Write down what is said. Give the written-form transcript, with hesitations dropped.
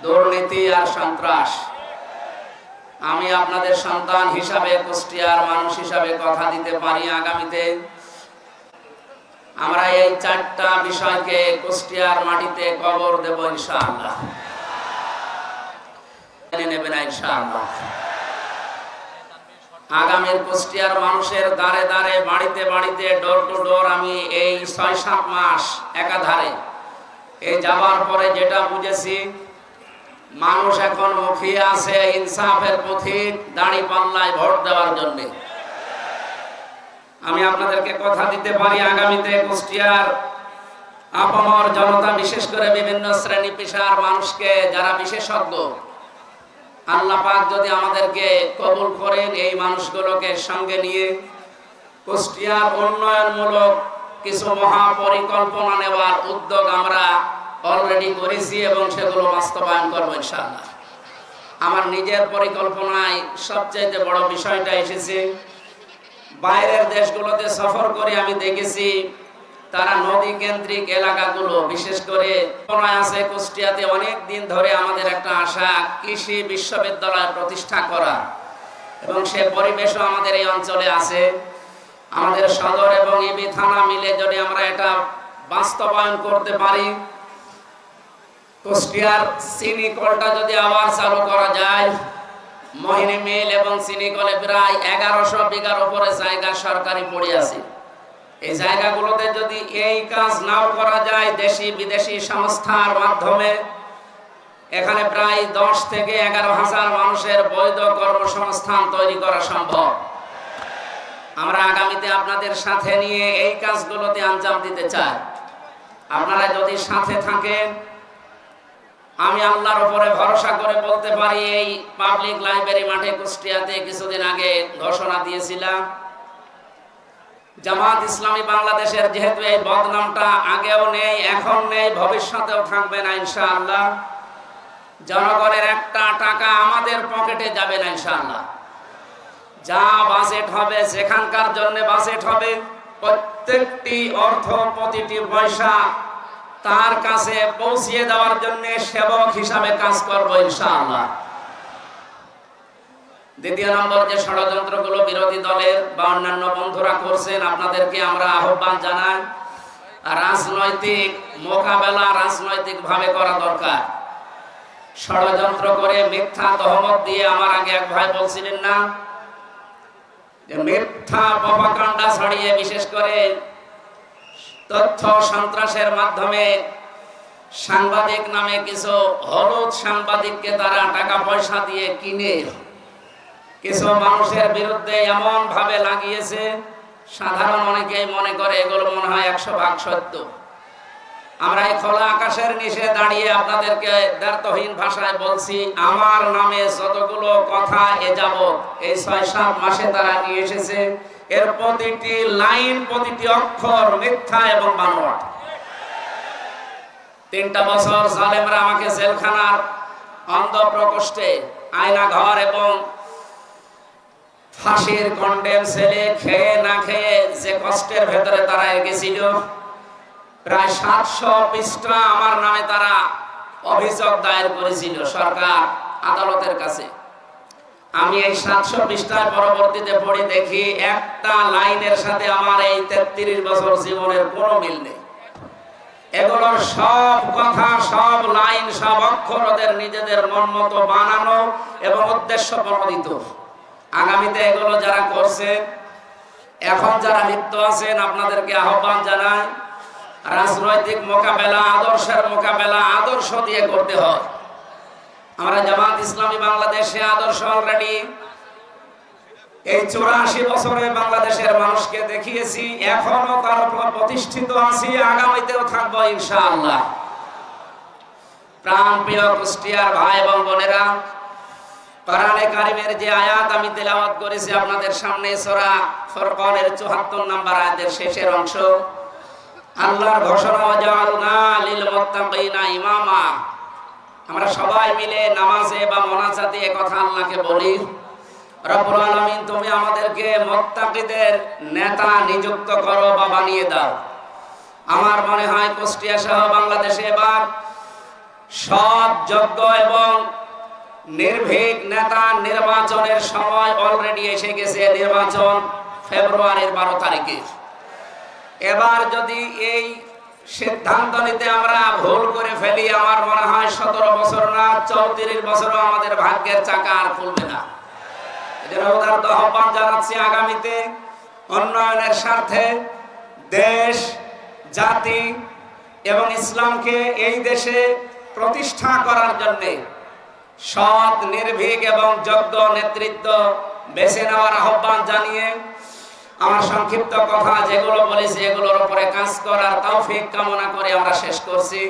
দুর্নীতি আর সন্ত্রাস। আমি আপনাদের সন্তান হিসাবে, কুষ্টিয়ার মানুষ হিসাবে কথা দিতে পারি, আগামীতে আমরা এই 4টা বিষয়কে কুষ্টিয়ার মাটিতে কবর দেব ইনশাআল্লাহ। নেবেন ইনশাআল্লাহ। আগামীর কুষ্টিয়ার মানুষের দ্বারে দ্বারে, বাড়িতে বাড়িতে, ডোর টু ডোর আমি এই 6-7 মাস একাধারে এই যাবার পরে যেটা বুঝেছি, মানুষ এখন মুখিয়ে আছে ইনসাফের পথিক, দাঁড়িপাল্লায় ভোট দেওয়ার জন্য। আমি আপনাদেরকে কথা দিতে পারি, আগামীতে কুষ্টিয়ার আপামর জনতা, বিশেষ করে বিভিন্ন শ্রেণী পেশার মানুষকে, যারা বিশেষজ্ঞ, আল্লাহ পাক যদি আমাদেরকে কবুল করেন, এই মানুষগুলোকে সঙ্গে নিয়ে কুষ্টিয়ার উন্নয়নমূলক কিছু মহাপরিকল্পনা নেওয়ার উদ্যোগ আমরা অলরেডি করেছি এবং সেগুলো বাস্তবায়ন করব ইনশাআল্লাহ। আমার নিজের পরিকল্পনায় সবচেয়ে বড় বিষয়টা এসেছে, বাইরের দেশগুলোতে সফর করে আমি দেখেছি তারা নদী কেন্দ্রিক এলাকাগুলো, বিশেষ করে আছে কুষ্টিয়াতে অনেক দিন ধরে আমাদের একটা আশা, কৃষি বিশ্ববিদ্যালয় প্রতিষ্ঠা করা, এবং সে পরিবেশও আমাদের এই অঞ্চলে আছে। আমাদের সদর এবং ইবি থানা মিলে যদি আমরা এটা বাস্তবায়ন করতে পারি, কুষ্টিয়ার চিনি কলটা যদি আবার চালু করা যায়, মোহিনী মিল এবং চিনি কলে প্রায় 1100 বিঘার উপরে জায়গা সরকারি পড়ে আছে। এই জায়গাগুলোতে যদি এই কাজ নাও করা যায়, দেশি বিদেশি সংস্থার মাধ্যমে এখানে প্রায় 10 থেকে 11,000 মানুষের বৈধ কর্মসংস্থান তৈরি করা সম্ভব। আমরা আগামীতে আপনাদের সাথে নিয়ে এই কাজগুলোতে আঞ্জাম দিতে চাই। আপনারা যদি সাথে থাকেন, আমি আল্লাহর উপরে ভরসা করে বলতে পারি, এই পাবলিক লাইব্রেরি মাঠে কুষ্টিয়াতে কিছুদিন আগে ঘোষণা দিয়েছিলাম, জামাত ইসলামী বাংলাদেশের যেহেতু এই বদনামটা আগেও নেই, এখন নেই, ভবিষ্যতেও থাকবে না ইনশাআল্লাহ, জনগণের একটা টাকা আমাদের পকেটে যাবে না ইনশাআল্লাহ। যা বাজেট হবে, যেখানকার জন্য বাজেট হবে, প্রত্যেকটি অর্থ, প্রতিটি পয়সা তার কাছে পৌঁছিয়ে দেওয়ার জন্য সেবক হিসাবে কাজ করব ইনশাআল্লাহ। দ্বিতীয় নম্বর, যে ষড়যন্ত্রগুলো বিরোধী দলের বা অন্যান্য বন্ধুরা করছেন, আপনাদেরকে আমরা আহ্বান জানাই, রাজনৈতিক মোকাবেলা রাজনৈতিকভাবে করা দরকার। ষড়যন্ত্র করে, মিথ্যা তহমত দিয়ে, আমার আগে এক ভাই বলছিলেন না যে মিথ্যা প্রপাগান্ডা ছড়িয়ে, বিশেষ করে তথ্য সন্ত্রাসের মাধ্যমে সাংবাদিক নামে কিছু হলুদ সাংবাদিককে তারা টাকা পয়সা দিয়ে কিনে কিছু মানুষের বিরুদ্ধে এমন ভাবে লাগিয়েছে, সাধারণ অনেকেই মনে করে এগুলো মনে হয় 100% সত্য। আমরা এই খোলা আকাশের নিচে দাঁড়িয়ে আপনাদেরকে দ্ব্যর্থহীন ভাষায় বলছি, আমার নামে যতগুলো কথা এ যাবত এই 6-7 মাসে তারা নিয়ে এসেছে, এর প্রতিটি লাইন, প্রতিটি অক্ষর মিথ্যা এবং বানোয়াট। 3টা বছর জালেমরা আমাকে জেলখানার অন্ধ প্রকোষ্ঠে, আয়না ঘর এবং ফাঁসির কন্ডেম সেলে খেয়ে না খেয়ে যে কষ্টের ভেতরে তারা গেছিল, প্রায় 700 পৃষ্ঠা আমার নামে তারা অভিযোগ দায়ের করেছিল সরকার আদালতের কাছে। আমি এই 700 পৃষ্ঠার পরবর্তীতে পড়ে দেখি, একটা লাইনের সাথে আমার এই 33 বছর জীবনের কোনো মিল নেই। এগুলোর সব কথা, সব লাইন, সব অক্ষর ওদের নিজেদের মন মতো বানানো এবং উদ্দেশ্য প্রণোদিত। আগামীতে এগুলো যারা করছে, এখন যারা লিপ্ত আছেন, আপনাদেরকে আহ্বান জানাই, রাজনৈতিক মোকাবেলা, আদর্শের মোকাবেলা আদর্শ দিয়ে করতে হয়। আমরা জামাত ইসলামী বাংলাদেশে আদর্শ অলরেডি এই 84 বছরে বাংলাদেশের মানুষকে দেখিয়েছি, এখনো তার উপর প্রতিষ্ঠিত আছি, আগামীতেও থাকবো ইনশাআল্লাহ। প্রাণপ্রিয় কুষ্টিয়ার ভাই এবং বোনেরা, কোরআনে কারিমের যে আয়াত আমি তেলাওয়াত করেছি আপনাদের সামনে, সূরা ফুরকানের 74 নম্বর আয়াতের শেষের অংশ, আল্লাহর ঘোষণা, ওয়াজআলনা লিল মুত্তাকিনা ইমামা। আমরা সবাই মিলে নামাজে বা মোনাজাতে এই কথা আল্লাহকে বলি, রব্বুল আলামিন তুমি আমাদেরকে মুত্তাকিদের নেতা নিযুক্ত করো বা বানিয়ে দাও। আমার মনে হয় কুষ্টিয়া সহ বাংলাদেশে এবার সৎ, যোগ্য এবং নির্ভীক নেতা নির্বাচনের সময় অলরেডি এসে গেছে। নির্বাচন ফেব্রুয়ারির 12 তারিখে। এবার যদি এই সিদ্ধান্ত নিতে আমরা ভুল করে ফেলি, আমার মনে হয় 17 বছর না 34 বছরও আমাদের ভাগ্যের চাকা আর খুলবে না। এজন্য উদারত আহ্বান জানাচ্ছি, আগামীতে উন্নয়নের স্বার্থে দেশ, জাতি এবং ইসলামকে এই দেশে প্রতিষ্ঠা করার জন্য সৎ, নির্ভীক এবং যোগ্য নেতৃত্ব বেছে নেওয়ার আহ্বান জানিয়ে আমার সংক্ষিপ্ত কথা যেগুলো বলেছি এগুলোর উপরে কাজ করার তৌফিক কামনা করে আমরা শেষ করছি।